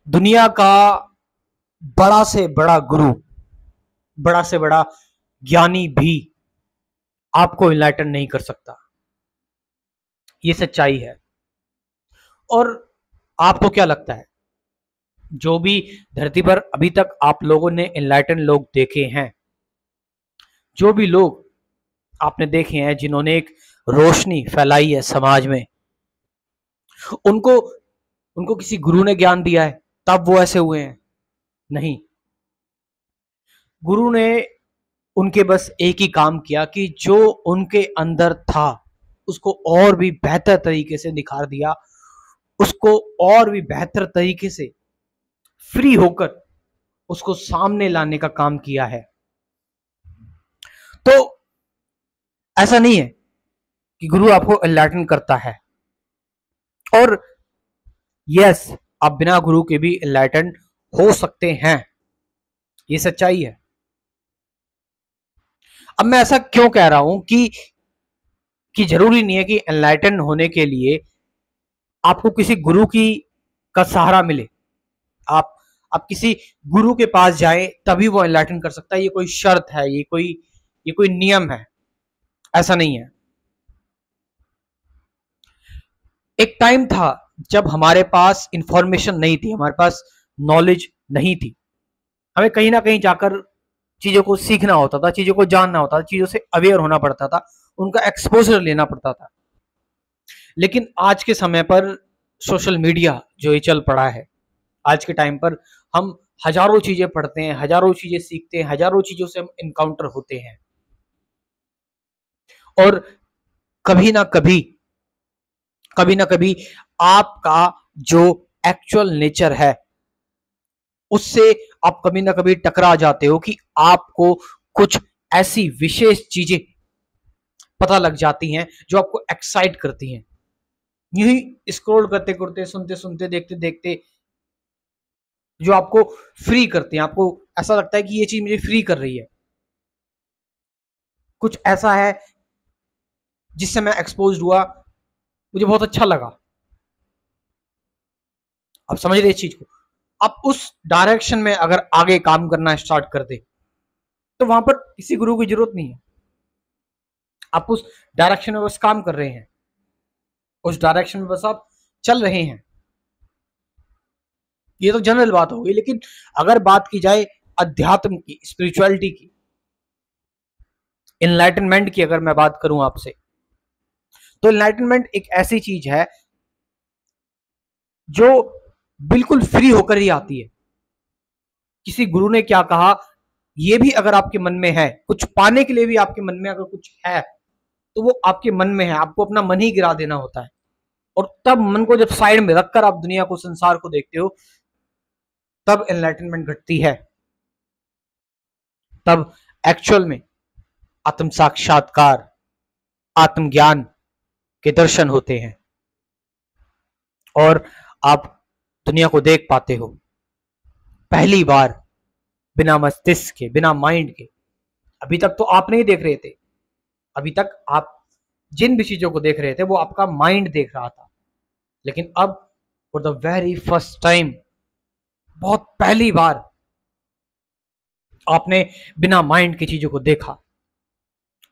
दुनिया का बड़ा से बड़ा गुरु, बड़ा से बड़ा ज्ञानी भी आपको इनलाइटन नहीं कर सकता। ये सच्चाई है। और आपको क्या लगता है, जो भी धरती पर अभी तक आप लोगों ने इनलाइटन लोग देखे हैं, जो भी लोग आपने देखे हैं जिन्होंने एक रोशनी फैलाई है समाज में, उनको उनको किसी गुरु ने ज्ञान दिया है तब वो ऐसे हुए हैं? नहीं। गुरु ने उनके बस एक ही काम किया कि जो उनके अंदर था उसको और भी बेहतर तरीके से निखार दिया, उसको और भी बेहतर तरीके से फ्री होकर उसको सामने लाने का काम किया है। तो ऐसा नहीं है कि गुरु आपको एनलाइटन करता है, और यस, आप बिना गुरु के भी एनलाइटन हो सकते हैं। ये सच्चाई है। अब मैं ऐसा क्यों कह रहा हूं कि जरूरी नहीं है कि एनलाइटन होने के लिए आपको किसी गुरु की का सहारा मिले, आप आप किसी गुरु के पास जाएं तभी वो एनलाइटन कर सकता है। ये कोई शर्त है, ये कोई नियम है, ऐसा नहीं है। एक टाइम था जब हमारे पास इंफॉर्मेशन नहीं थी, हमारे पास नॉलेज नहीं थी, हमें कहीं ना कहीं जाकर चीजों को सीखना होता था, चीजों को जानना होता था, चीजों से अवेयर होना पड़ता था, उनका एक्सपोजर लेना पड़ता था। लेकिन आज के समय पर सोशल मीडिया जो ये चल पड़ा है, आज के टाइम पर हम हजारों चीजें पढ़ते हैं, हजारों चीजें सीखते हैं, हजारों चीजों से हम इनकाउंटर होते हैं, और कभी ना कभी आपका जो एक्चुअल नेचर है उससे आप कभी ना कभी टकरा जाते हो कि आपको कुछ ऐसी विशेष चीजें पता लग जाती हैं जो आपको एक्साइट करती हैं। यही स्क्रॉल करते करते, सुनते सुनते, देखते देखते जो आपको फ्री करते हैं, आपको ऐसा लगता है कि ये चीज मुझे फ्री कर रही है। कुछ ऐसा है जिससे मैं एक्सपोज हुआ, मुझे बहुत अच्छा लगा। आप समझ रहे इस चीज को? आप उस डायरेक्शन में अगर आगे काम करना स्टार्ट कर दे तो वहां पर किसी गुरु की जरूरत नहीं है। आप उस डायरेक्शन में बस काम कर रहे हैं, उस डायरेक्शन में बस आप चल रहे हैं। ये तो जनरल बात होगी, लेकिन अगर बात की जाए अध्यात्म की, स्पिरिचुअलिटी की, एनलाइटनमेंट की अगर मैं बात करूं आपसे, तो एनलाइटनमेंट एक ऐसी चीज है जो बिल्कुल फ्री होकर ही आती है। किसी गुरु ने क्या कहा, ये भी अगर आपके मन में है, कुछ पाने के लिए भी आपके मन में अगर कुछ है तो वो आपके मन में है, आपको अपना मन ही गिरा देना होता है। और तब मन को जब साइड में रखकर आप दुनिया को, संसार को देखते हो, तब एनलाइटनमेंट घटती है। तब एक्चुअल में आत्म साक्षात्कार, आत्मज्ञान के दर्शन होते हैं और आप दुनिया को देख पाते हो पहली बार, बिना मस्तिष्क के, बिना माइंड के। अभी तक तो आप नहीं देख रहे थे, अभी तक आप जिन भी चीजों को देख रहे थे वो आपका माइंड देख रहा था। लेकिन अब for the very first time, बहुत पहली बार, आपने बिना माइंड की चीजों को देखा।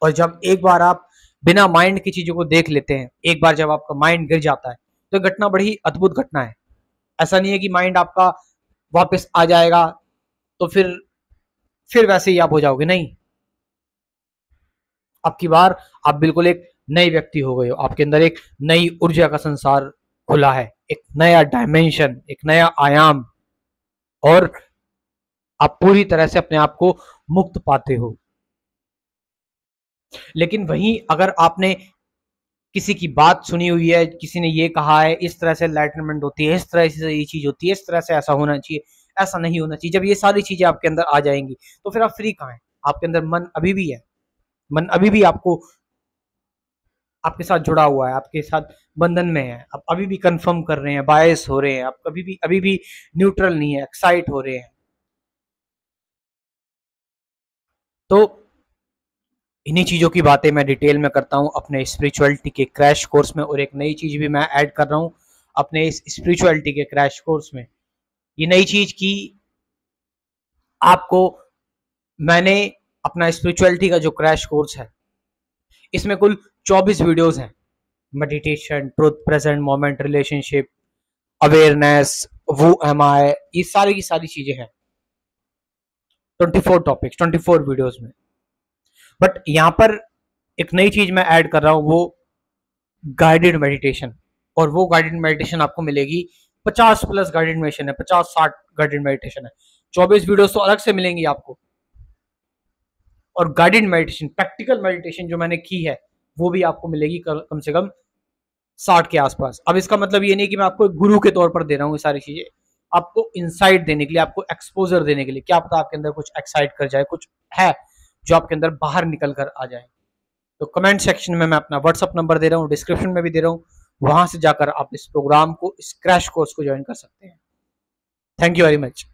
और जब एक बार आप बिना माइंड की चीजों को देख लेते हैं, एक बार जब आपका माइंड गिर जाता है, तो घटना बड़ी अद्भुत घटना है। ऐसा नहीं है कि माइंड आपका वापस आ जाएगा तो फिर वैसे ही आप हो जाओगे, नहीं। अब की बार आप बिल्कुल एक नए व्यक्ति हो गए हो, आपके अंदर एक नई ऊर्जा का संसार खुला है, एक नया डायमेंशन, एक नया आयाम, और आप पूरी तरह से अपने आप को मुक्त पाते हो। लेकिन वहीं अगर आपने किसी की बात सुनी हुई है, किसी ने ये कहा है इस तरह से एनलाइटनमेंट होती है, इस तरह से ये चीज होती है, इस तरह से ऐसा होना चाहिए, ऐसा नहीं होना चाहिए, जब ये सारी चीजें आपके अंदर आ जाएंगी तो फिर आप फ्री कहाँ हैं? आपके अंदर मन अभी भी है, मन अभी भी आपको, आपके साथ जुड़ा हुआ है, आपके साथ बंधन में है, आप अभी भी कंफर्म कर रहे हैं, बायस हो रहे हैं, आप अभी भी न्यूट्रल नहीं है, एक्साइट हो रहे हैं। तो इन्हीं चीजों की बातें मैं डिटेल में करता हूं अपने स्पिरिचुअलिटी के क्रैश कोर्स में, और एक नई चीज भी मैं ऐड कर रहा हूं अपने इस स्पिरिचुअलिटी के क्रैश कोर्स में, ये नई चीज की आपको मैंने अपना स्पिरिचुअलिटी का जो क्रैश कोर्स है, इसमें कुल 24 वीडियोस हैं। Meditation, truth, present moment, relationship, awareness, वो एम आई, ये सारी की सारी चीजें हैं 24 टॉपिक्स 24 वीडियोस में। बट यहां पर एक नई चीज मैं ऐड कर रहा हूं, वो गाइडेड मेडिटेशन। और वो गाइडेड मेडिटेशन आपको मिलेगी 50 प्लस गाइडेड मेडिटेशन है, 50-60 गाइडेड मेडिटेशन है। 24 वीडियोस तो अलग से मिलेंगी आपको, और गाइडेड मेडिटेशन, प्रैक्टिकल मेडिटेशन जो मैंने की है वो भी आपको मिलेगी कम से कम 60 के आसपास। अब इसका मतलब ये नहीं कि मैं आपको एक गुरु के तौर पर दे रहा हूँ ये सारी चीजें, आपको इंसाइट देने के लिए, आपको एक्सपोजर देने के लिए। क्या पता आपके अंदर कुछ एक्साइट कर जाए, कुछ है जो आपके अंदर बाहर निकल कर आ जाए। तो कमेंट सेक्शन में मैं अपना व्हाट्सअप नंबर दे रहा हूँ, डिस्क्रिप्शन में भी दे रहा हूँ, वहां से जाकर आप इस प्रोग्राम को, इस क्रैश कोर्स को ज्वाइन कर सकते हैं। Thank you very much.